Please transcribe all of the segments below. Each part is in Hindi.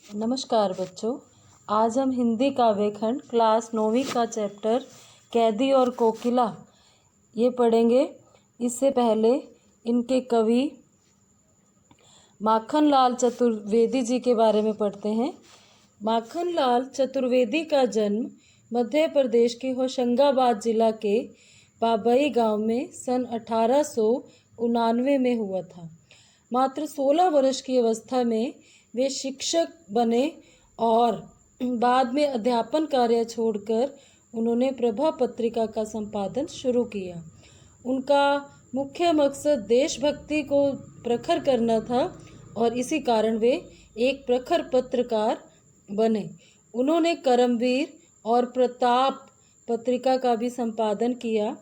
नमस्कार बच्चों। आज हम हिंदी काव्य खंड क्लास 9वीं का चैप्टर कैदी और कोकिला ये पढ़ेंगे। इससे पहले इनके कवि माखनलाल चतुर्वेदी जी के बारे में पढ़ते हैं। माखनलाल चतुर्वेदी का जन्म मध्य प्रदेश के होशंगाबाद जिला के बाबई गांव में सन 1899 में हुआ था। मात्र 16 वर्ष की अवस्था में वे शिक्षक बने और बाद में अध्यापन कार्य छोड़कर उन्होंने प्रभा पत्रिका का संपादन शुरू किया। उनका मुख्य मकसद देशभक्ति को प्रखर करना था और इसी कारण वे एक प्रखर पत्रकार बने। उन्होंने करमवीर और प्रताप पत्रिका का भी संपादन किया।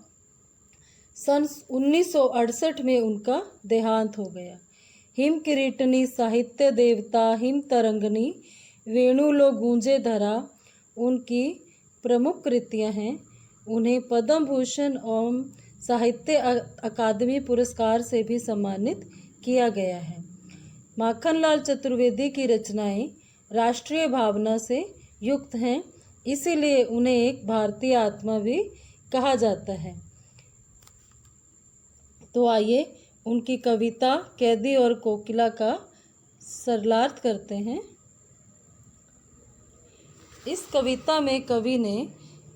सन 1968 में उनका देहांत हो गया। हिम किरीटनी, साहित्य देवता, हिम तरंगनी, वेणुलो गूंजे धरा उनकी प्रमुख कृतियां हैं। उन्हें पद्म भूषण एवं साहित्य अकादमी पुरस्कार से भी सम्मानित किया गया है। माखनलाल चतुर्वेदी की रचनाएं राष्ट्रीय भावना से युक्त हैं, इसीलिए उन्हें एक भारतीय आत्मा भी कहा जाता है। तो आइए उनकी कविता कैदी और कोकिला का सरलार्थ करते हैं। इस कविता में कवि ने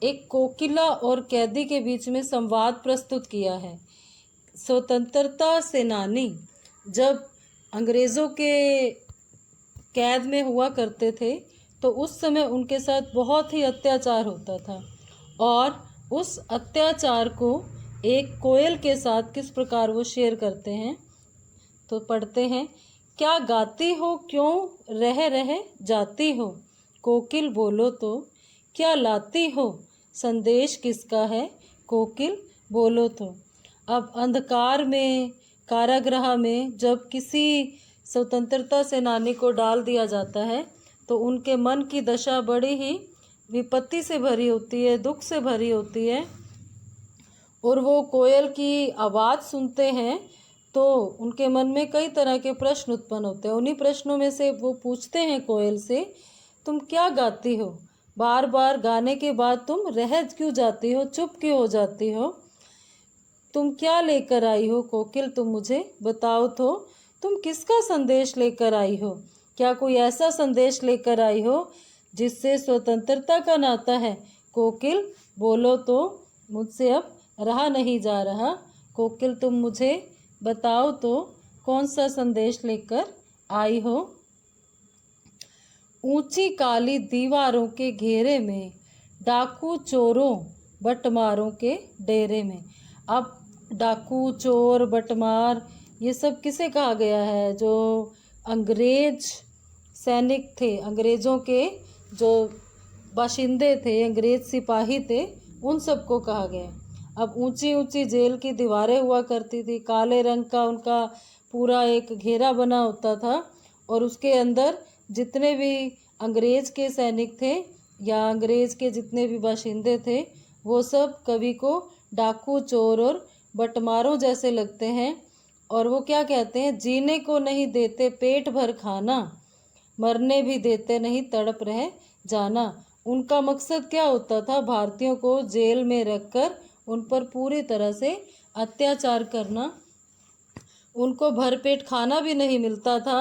एक कोकिला और कैदी के बीच में संवाद प्रस्तुत किया है। स्वतंत्रता सेनानी जब अंग्रेज़ों के कैद में हुआ करते थे तो उस समय उनके साथ बहुत ही अत्याचार होता था और उस अत्याचार को एक कोयल के साथ किस प्रकार वो शेयर करते हैं। तो पढ़ते हैं। क्या गाती हो, क्यों रह रह जाती हो, कोकिल बोलो तो, क्या लाती हो, संदेश किसका है, कोकिल बोलो तो। अब अंधकार में, कारागृह में जब किसी स्वतंत्रता सेनानी को डाल दिया जाता है तो उनके मन की दशा बड़ी ही विपत्ति से भरी होती है, दुख से भरी होती है। और वो कोयल की आवाज़ सुनते हैं तो उनके मन में कई तरह के प्रश्न उत्पन्न होते हैं। उन्हीं प्रश्नों में से वो पूछते हैं कोयल से, तुम क्या गाती हो, बार बार गाने के बाद तुम रह क्यों जाती हो, चुप क्यों हो जाती हो, तुम क्या लेकर आई हो कोकिल, तुम मुझे बताओ तो, तुम किसका संदेश लेकर आई हो, क्या कोई ऐसा संदेश लेकर आई हो जिससे स्वतंत्रता का नाता है, कोकिल बोलो तो, मुझसे अब रहा नहीं जा रहा, कोकिल तुम मुझे बताओ तो कौन सा संदेश लेकर आई हो। ऊंची काली दीवारों के घेरे में, डाकू चोरों बटमारों के डेरे में। अब डाकू, चोर, बटमार ये सब किसे कहा गया है? जो अंग्रेज सैनिक थे, अंग्रेज़ों के जो बाशिंदे थे, अंग्रेज सिपाही थे, उन सबको कहा गया। अब ऊंची ऊंची जेल की दीवारें हुआ करती थी, काले रंग का उनका पूरा एक घेरा बना होता था और उसके अंदर जितने भी अंग्रेज़ के सैनिक थे या अंग्रेज़ के जितने भी बाशिंदे थे वो सब कवि को डाकू, चोर और बटमारों जैसे लगते हैं। और वो क्या कहते हैं, जीने को नहीं देते पेट भर खाना, मरने भी देते नहीं तड़प रह जाना। उनका मकसद क्या होता था? भारतीयों को जेल में रखकर उन पर पूरी तरह से अत्याचार करना। उनको भरपेट खाना भी नहीं मिलता था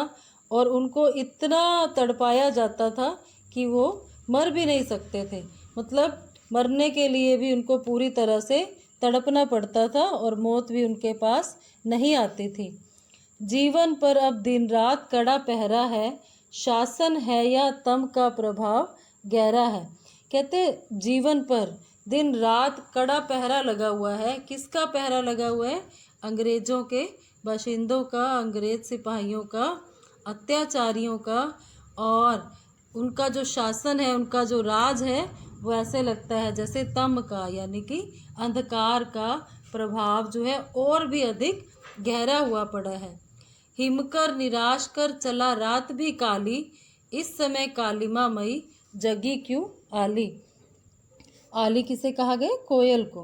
और उनको इतना तड़पाया जाता था कि वो मर भी नहीं सकते थे। मतलब मरने के लिए भी उनको पूरी तरह से तड़पना पड़ता था और मौत भी उनके पास नहीं आती थी। जीवन पर अब दिन रात कड़ा पहरा है, शासन है या तम का प्रभाव गहरा है। कहते जीवन पर दिन रात कड़ा पहरा लगा हुआ है। किसका पहरा लगा हुआ है? अंग्रेज़ों के बाशिंदों का, अंग्रेज सिपाहियों का, अत्याचारियों का। और उनका जो शासन है, उनका जो राज है वो ऐसे लगता है जैसे तम का यानी कि अंधकार का प्रभाव जो है और भी अधिक गहरा हुआ पड़ा है। हिमकर निराश कर चला रात भी काली, इस समय कालिमा मई जगी क्यों आली। आली किसे कहा गया? कोयल को।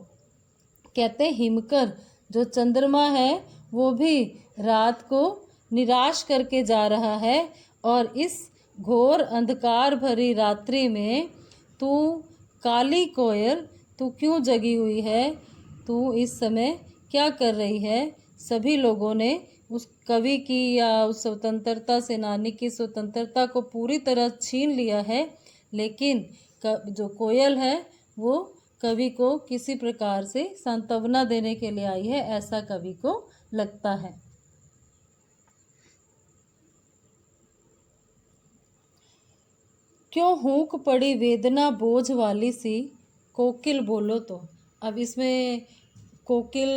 कहते हिमकर जो चंद्रमा है वो भी रात को निराश करके जा रहा है और इस घोर अंधकार भरी रात्रि में तू काली कोयल, तू क्यों जगी हुई है, तू इस समय क्या कर रही है। सभी लोगों ने उस कवि की या उस स्वतंत्रता सेनानी की स्वतंत्रता को पूरी तरह छीन लिया है, लेकिन जो कोयल है वो कवि को किसी प्रकार से सांत्वना देने के लिए आई है, ऐसा कवि को लगता है। क्यों हूक पड़ी वेदना बोझ वाली सी, कोकिल बोलो तो। अब इसमें कोकिल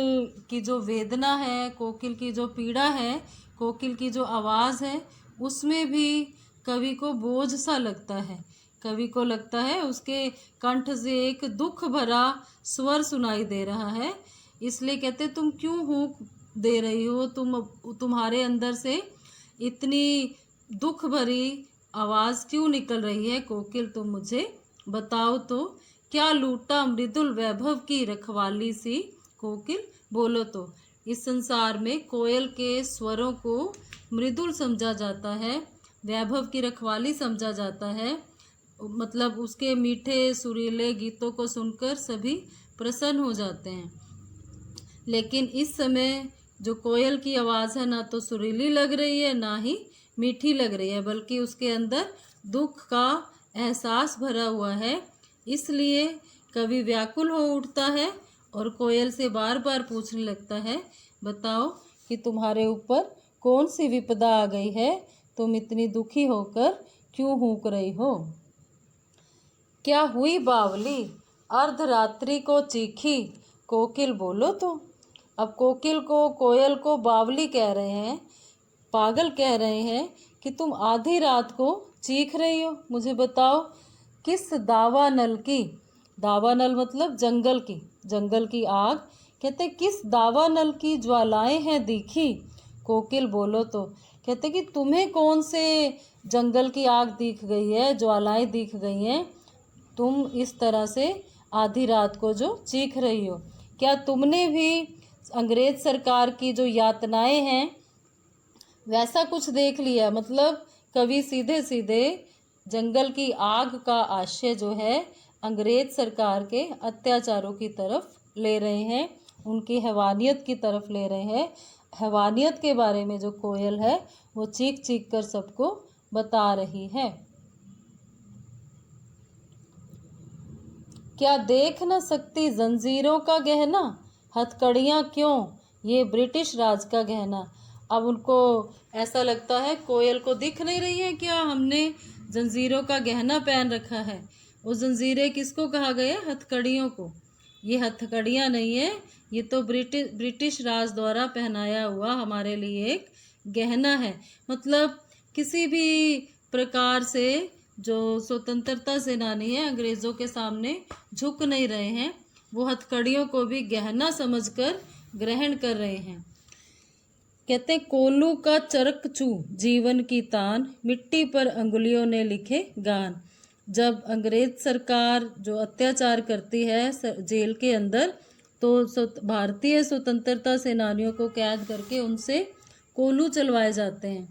की जो वेदना है, कोकिल की जो पीड़ा है, कोकिल की जो आवाज़ है, उसमें भी कवि को बोझ सा लगता है। कवि को लगता है उसके कंठ से एक दुख भरा स्वर सुनाई दे रहा है, इसलिए कहते तुम क्यों हूक दे रही हो, तुम्हारे अंदर से इतनी दुख भरी आवाज़ क्यों निकल रही है कोकिल, तुम मुझे बताओ तो। क्या लूटा मृदुल वैभव की रखवाली सी, कोकिल बोलो तो। इस संसार में कोयल के स्वरों को मृदुल समझा जाता है, वैभव की रखवाली समझा जाता है। मतलब उसके मीठे सुरीले गीतों को सुनकर सभी प्रसन्न हो जाते हैं। लेकिन इस समय जो कोयल की आवाज़ है ना तो सुरीली लग रही है, ना ही मीठी लग रही है, बल्कि उसके अंदर दुख का एहसास भरा हुआ है। इसलिए कवि व्याकुल हो उठता है और कोयल से बार बार पूछने लगता है, बताओ कि तुम्हारे ऊपर कौन सी विपदा आ गई है, तुम इतनी दुखी होकर क्यों हूँक रही हो। क्या हुई बावली अर्धरात्रि को चीखी, कोकिल बोलो तो। अब कोकिल को, कोयल को बावली कह रहे हैं, पागल कह रहे हैं कि तुम आधी रात को चीख रही हो, मुझे बताओ किस दावानल की, दावानल मतलब जंगल की आग, कहते किस दावानल की ज्वालाएं हैं दिखी, कोकिल बोलो तो। कहते कि तुम्हें कौन से जंगल की आग दिख गई है, ज्वालाएं दिख गई हैं, तुम इस तरह से आधी रात को जो चीख रही हो। क्या तुमने भी अंग्रेज सरकार की जो यातनाएं हैं वैसा कुछ देख लिया। मतलब कवि सीधे सीधे जंगल की आग का आशय जो है अंग्रेज सरकार के अत्याचारों की तरफ ले रहे हैं, उनकी हैवानियत की तरफ ले रहे हैं। हैवानियत के बारे में जो कोयल है वो चीख चीख कर सबको बता रही है। क्या देख न सकती जंजीरों का गहना, हथकड़ियाँ क्यों ये ब्रिटिश राज का गहना। अब उनको ऐसा लगता है कोयल को दिख नहीं रही है क्या, हमने जंजीरों का गहना पहन रखा है। वो जंजीरें किसको कहा गया, हथकड़ियों को। ये हथकड़ियाँ नहीं है, ये तो ब्रिटिश राज द्वारा पहनाया हुआ हमारे लिए एक गहना है। मतलब किसी भी प्रकार से जो स्वतंत्रता सेनानी है अंग्रेज़ों के सामने झुक नहीं रहे हैं, वो हथकड़ियों को भी गहना समझकर ग्रहण कर रहे हैं। कहते हैं कोल्लू का चरक चू जीवन की तान, मिट्टी पर अंगुलियों ने लिखे गान। जब अंग्रेज सरकार जो अत्याचार करती है जेल के अंदर, तो भारतीय स्वतंत्रता सेनानियों को कैद करके उनसे कोल्लू चलवाए जाते हैं।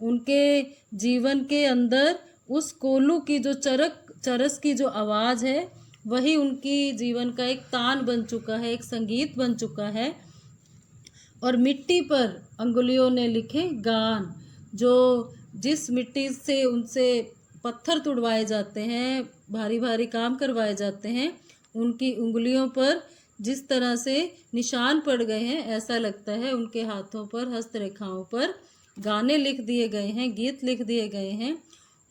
उनके जीवन के अंदर उस कोल्लू की जो चरस की जो आवाज़ है वही उनकी जीवन का एक तान बन चुका है, एक संगीत बन चुका है। और मिट्टी पर अंगुलियों ने लिखे गान, जो जिस मिट्टी से उनसे पत्थर तुड़वाए जाते हैं, भारी भारी काम करवाए जाते हैं, उनकी उंगलियों पर जिस तरह से निशान पड़ गए हैं, ऐसा लगता है उनके हाथों पर, हस्तरेखाओं पर गाने लिख दिए गए हैं, गीत लिख दिए गए हैं।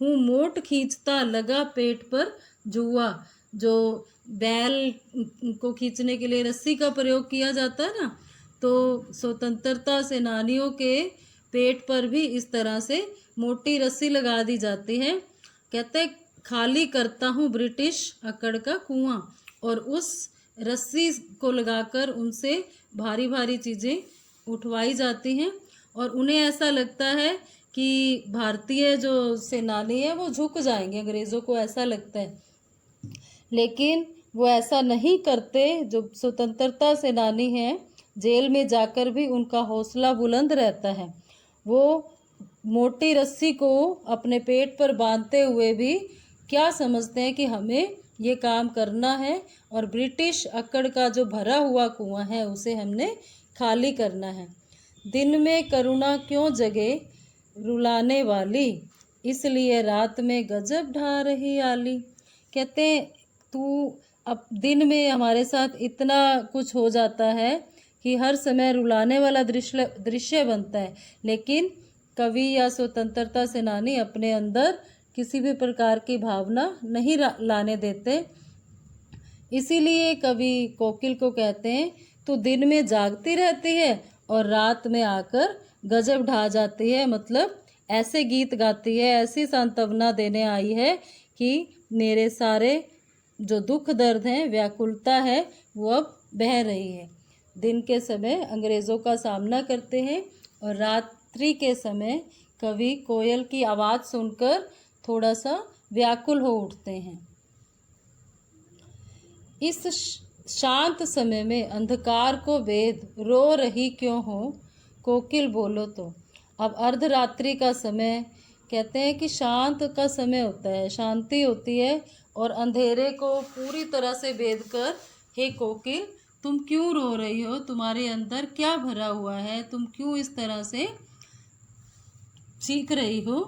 हूँ मोट खींचता लगा पेट पर जुआ, जो बैल को खींचने के लिए रस्सी का प्रयोग किया जाता है ना, तो स्वतंत्रता सेनानियों के पेट पर भी इस तरह से मोटी रस्सी लगा दी जाती है। कहते खाली करता हूँ ब्रिटिश अकड़ का कुआं, और उस रस्सी को लगाकर उनसे भारी भारी चीज़ें उठवाई जाती हैं और उन्हें ऐसा लगता है कि भारतीय जो सेनानी है वो झुक जाएंगे, अंग्रेज़ों को ऐसा लगता है। लेकिन वो ऐसा नहीं करते। जो स्वतंत्रता सेनानी हैं जेल में जाकर भी उनका हौसला बुलंद रहता है। वो मोटी रस्सी को अपने पेट पर बांधते हुए भी क्या समझते हैं कि हमें ये काम करना है और ब्रिटिश अक्कड़ का जो भरा हुआ कुआं है उसे हमने खाली करना है। दिन में करुणा क्यों जगे रुलाने वाली, इसलिए रात में गजब ढा रही आली। कहते हैं तू अब दिन में हमारे साथ इतना कुछ हो जाता है कि हर समय रुलाने वाला दृश्य बनता है, लेकिन कवि या स्वतंत्रता सेनानी अपने अंदर किसी भी प्रकार की भावना नहीं लाने देते। इसीलिए कवि कोकिल को कहते हैं तू दिन में जागती रहती है और रात में आकर गजब ढा जाती है। मतलब ऐसे गीत गाती है, ऐसी सांत्वना देने आई है कि मेरे सारे जो दुख दर्द हैं, व्याकुलता है, वो अब बह रही है। दिन के समय अंग्रेज़ों का सामना करते हैं और रात्रि के समय कवि कोयल की आवाज़ सुनकर थोड़ा सा व्याकुल हो उठते हैं। इस शांत समय में अंधकार को वेद रो रही क्यों हो, कोकिल बोलो तो। अब अर्धरात्रि का समय, कहते हैं कि शांत का समय होता है, शांति होती है और अंधेरे को पूरी तरह से भेद कर, हे कोकिल तुम क्यों रो रही हो, तुम्हारे अंदर क्या भरा हुआ है, तुम क्यों इस तरह से चीख रही हो,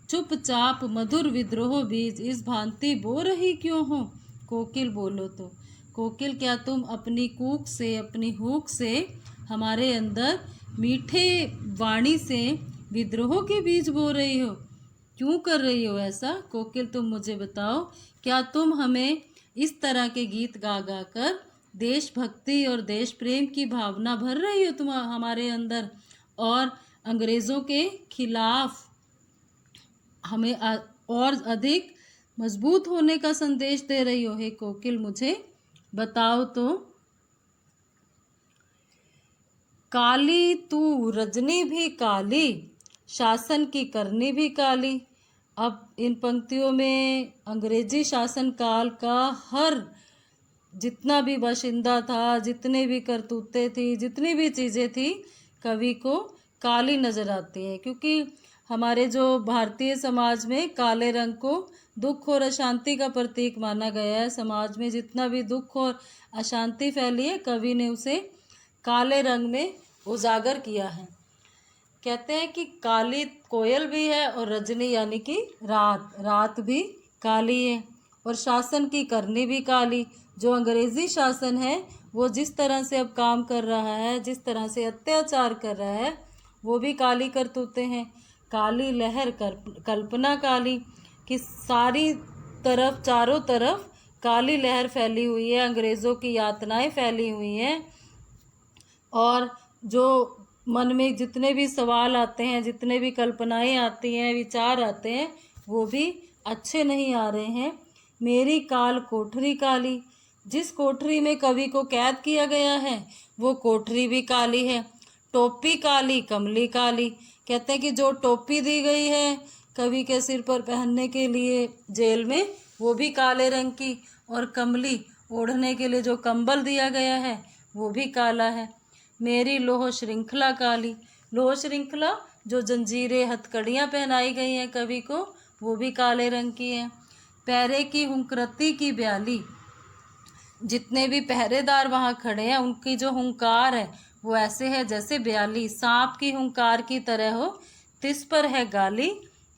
चुपचाप मधुर विद्रोह बीज इस भांति बो रही क्यों हो, कोकिल बोलो तो। कोकिल क्या तुम अपनी कूक से, अपनी हुक से हमारे अंदर मीठे वाणी से विद्रोह के बीज बो रही हो, क्यों कर रही हो ऐसा? कोकिल तुम मुझे बताओ, क्या तुम हमें इस तरह के गीत गा गा कर देशभक्ति और देश प्रेम की भावना भर रही हो तुम हमारे अंदर, और अंग्रेज़ों के खिलाफ हमें और अधिक मजबूत होने का संदेश दे रही हो? हे कोकिल मुझे बताओ तो। काली तू रजनी भी काली, शासन की करनी भी काली। अब इन पंक्तियों में अंग्रेजी शासन काल का हर जितना भी बाशिंदा था, जितने भी करतूतें थी, जितनी भी चीज़ें थी, कवि को काली नज़र आती है, क्योंकि हमारे जो भारतीय समाज में काले रंग को दुख और अशांति का प्रतीक माना गया है। समाज में जितना भी दुख और अशांति फैली है, कवि ने उसे काले रंग में उजागर किया है। कहते हैं कि काली कोयल भी है और रजनी यानी कि रात भी काली है, और शासन की करनी भी काली। जो अंग्रेज़ी शासन है वो जिस तरह से अब काम कर रहा है, जिस तरह से अत्याचार कर रहा है, वो भी काली करतूते हैं। काली लहर कल्पना काली, कि सारी तरफ, चारों तरफ काली लहर फैली हुई है, अंग्रेज़ों की यातनाएं फैली हुई हैं, और जो मन में जितने भी सवाल आते हैं, जितने भी कल्पनाएं आती हैं, विचार आते हैं, वो भी अच्छे नहीं आ रहे हैं। मेरी काल कोठरी काली, जिस कोठरी में कवि को कैद किया गया है वो कोठरी भी काली है। टोपी काली कमली काली, कहते हैं कि जो टोपी दी गई है कवि के सिर पर पहनने के लिए जेल में, वो भी काले रंग की, और कमली ओढ़ने के लिए जो कंबल दिया गया है वो भी काला है। मेरी लोह श्रृंखला काली, लोह श्रृंखला जो जंजीरें हथकड़ियाँ पहनाई गई हैं कवि को, वो भी काले रंग की है। पहरे की हुंकरती की ब्याली, जितने भी पहरेदार वहाँ खड़े हैं उनकी जो हुंकार है वो ऐसे है जैसे ब्याली सांप की हुंकार की तरह हो, तिस पर है गाली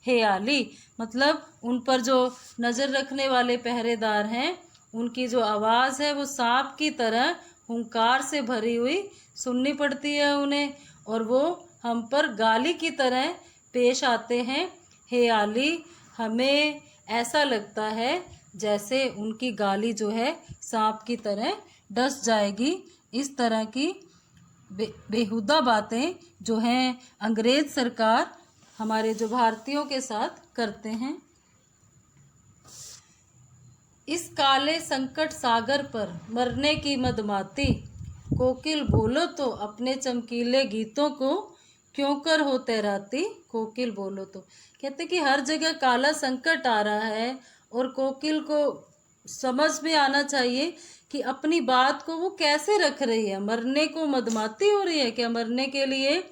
हे आली। मतलब उन पर जो नज़र रखने वाले पहरेदार हैं उनकी जो आवाज़ है वो सांप की तरह हुंकार से भरी हुई सुननी पड़ती है उन्हें, और वो हम पर गाली की तरह पेश आते हैं। हे आली, हमें ऐसा लगता है जैसे उनकी गाली जो है सांप की तरह डस जाएगी। इस तरह की बेहुदा बातें जो हैं अंग्रेज़ सरकार हमारे जो भारतीयों के साथ करते हैं। इस काले संकट सागर पर मरने की मदमाती, कोकिल बोलो तो अपने चमकीले गीतों को क्यों कर हो तैराती, कोकिल बोलो तो। कहते कि हर जगह काला संकट आ रहा है और कोकिल को समझ में आना चाहिए कि अपनी बात को वो कैसे रख रही है। मरने को मदमाती हो रही है क्या? मरने के लिए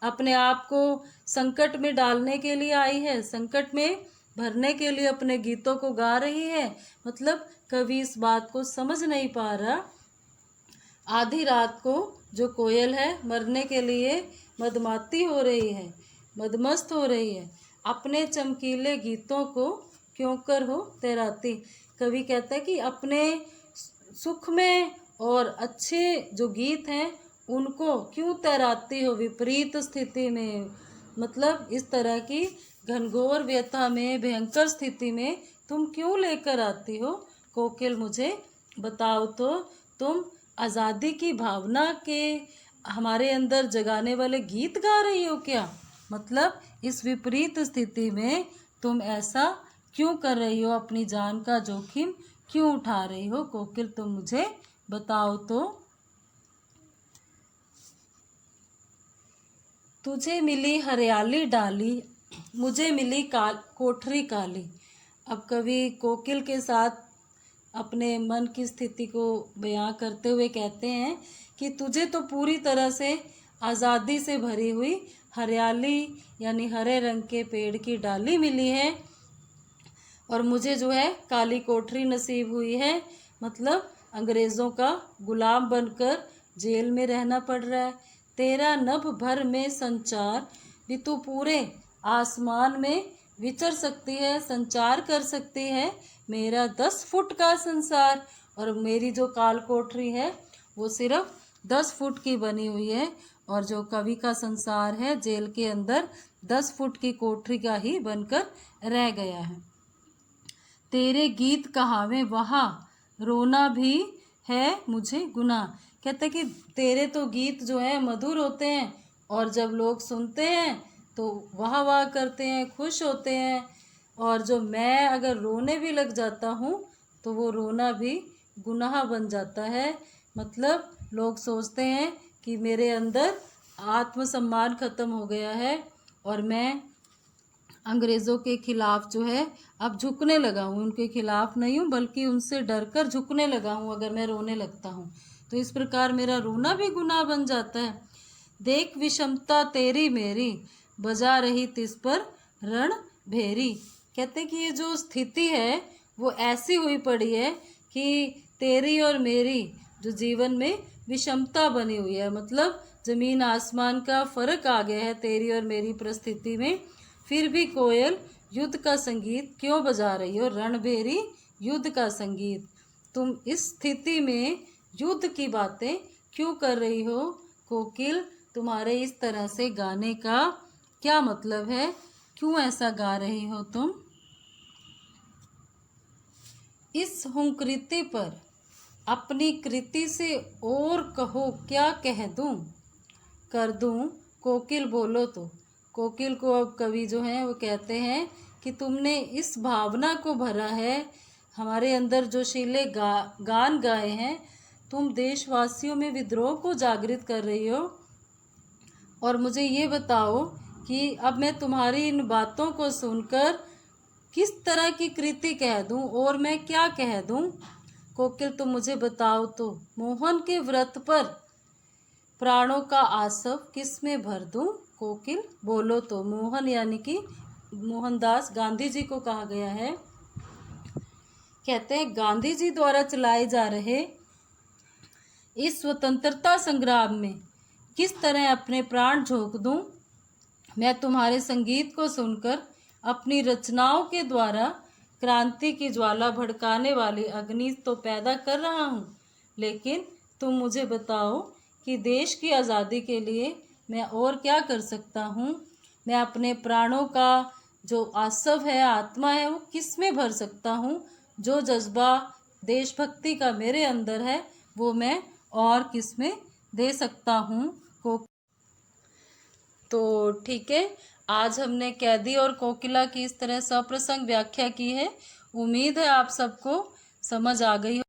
अपने आप को संकट में डालने के लिए आई है, संकट में भरने के लिए अपने गीतों को गा रही है। मतलब कवि इस बात को समझ नहीं पा रहा। आधी रात को जो कोयल है मरने के लिए मदमाती हो रही है, मदमस्त हो रही है, अपने चमकीले गीतों को क्यों कर हो तैराती। कवि कहता है कि अपने सुख में और अच्छे जो गीत हैं उनको क्यों तैराती हो विपरीत स्थिति में। मतलब इस तरह की घनघोर व्यथा में, भयंकर स्थिति में तुम क्यों लेकर आती हो कोकिल, मुझे बताओ तो। तुम आज़ादी की भावना के हमारे अंदर जगाने वाले गीत गा रही हो क्या? मतलब इस विपरीत स्थिति में तुम ऐसा क्यों कर रही हो, अपनी जान का जोखिम क्यों उठा रही हो कोकिल, तुम मुझे बताओ तो। तुझे मिली हरियाली डाली, मुझे मिली कोठरी काली। अब कवि कोकिल के साथ अपने मन की स्थिति को बयां करते हुए कहते हैं कि तुझे तो पूरी तरह से आज़ादी से भरी हुई हरियाली यानी हरे रंग के पेड़ की डाली मिली है और मुझे जो है काली कोठरी नसीब हुई है। मतलब अंग्रेज़ों का गुलाम बनकर जेल में रहना पड़ रहा है। तेरा नभ भर में संचार भी तू पूरे आसमान में विचर सकती है, संचार कर सकती है। मेरा 10 फुट का संसार और मेरी जो काल कोठरी है वो सिर्फ 10 फुट की बनी हुई है और जो कवि का संसार है जेल के अंदर 10 फुट की कोठरी का ही बनकर रह गया है। तेरे गीत कहावे वहाँ रोना भी है मुझे गुनाह। कहते कि तेरे तो गीत जो है मधुर होते हैं और जब लोग सुनते हैं तो वाह वाह करते हैं, खुश होते हैं, और जो मैं अगर रोने भी लग जाता हूँ तो वो रोना भी गुनाह बन जाता है। मतलब लोग सोचते हैं कि मेरे अंदर आत्मसम्मान ख़त्म हो गया है और मैं अंग्रेज़ों के ख़िलाफ़ जो है अब झुकने लगा हूँ, उनके ख़िलाफ़ नहीं हूँ बल्कि उनसे डरकर झुकने लगा हूँ अगर मैं रोने लगता हूँ तो इस प्रकार मेरा रोना भी गुनाह बन जाता है। देख विषमता तेरी मेरी बजा रही तिस पर रण भेरी। कहते कि ये जो स्थिति है वो ऐसी हुई पड़ी है कि तेरी और मेरी जो जीवन में विषमता बनी हुई है, मतलब ज़मीन आसमान का फ़र्क आ गया है तेरी और मेरी परिस्थिति में। फिर भी कोयल युद्ध का संगीत क्यों बजा रही हो, रणभेरी युद्ध का संगीत। तुम इस स्थिति में युद्ध की बातें क्यों कर रही हो कोकिल, तुम्हारे इस तरह से गाने का क्या मतलब है, क्यों ऐसा गा रही हो तुम। इस हुंकृति पर अपनी कृति से और कहो क्या कह दूं, कर दूं कोकिल बोलो तो। कोकिल को अब कवि जो हैं वो कहते हैं कि तुमने इस भावना को भरा है, हमारे अंदर जोशीले गान गाए हैं, तुम देशवासियों में विद्रोह को जागृत कर रही हो। और मुझे ये बताओ कि अब मैं तुम्हारी इन बातों को सुनकर किस तरह की कृति कह दूं और मैं क्या कह दूं कोकिल, तुम मुझे बताओ तो। मोहन के व्रत पर प्राणों का आसव किस में भर दूं कोकिल, बोलो तो। मोहन यानी कि मोहनदास गांधी जी को कहा गया है। कहते हैं गांधी जी द्वारा चलाए जा रहे इस स्वतंत्रता संग्राम में किस तरह अपने प्राण झोंक दूं। मैं तुम्हारे संगीत को सुनकर अपनी रचनाओं के द्वारा क्रांति की ज्वाला भड़काने वाली अग्नि तो पैदा कर रहा हूँ, लेकिन तुम मुझे बताओ कि देश की आज़ादी के लिए मैं और क्या कर सकता हूँ। मैं अपने प्राणों का जो आसव है, आत्मा है, वो किस में भर सकता हूँ। जो जज्बा देशभक्ति का मेरे अंदर है वो मैं और किस में दे सकता हूँ को। तो ठीक है, आज हमने कैदी और कोकिला की इस तरह सप्रसंग व्याख्या की है। उम्मीद है आप सबको समझ आ गई हो।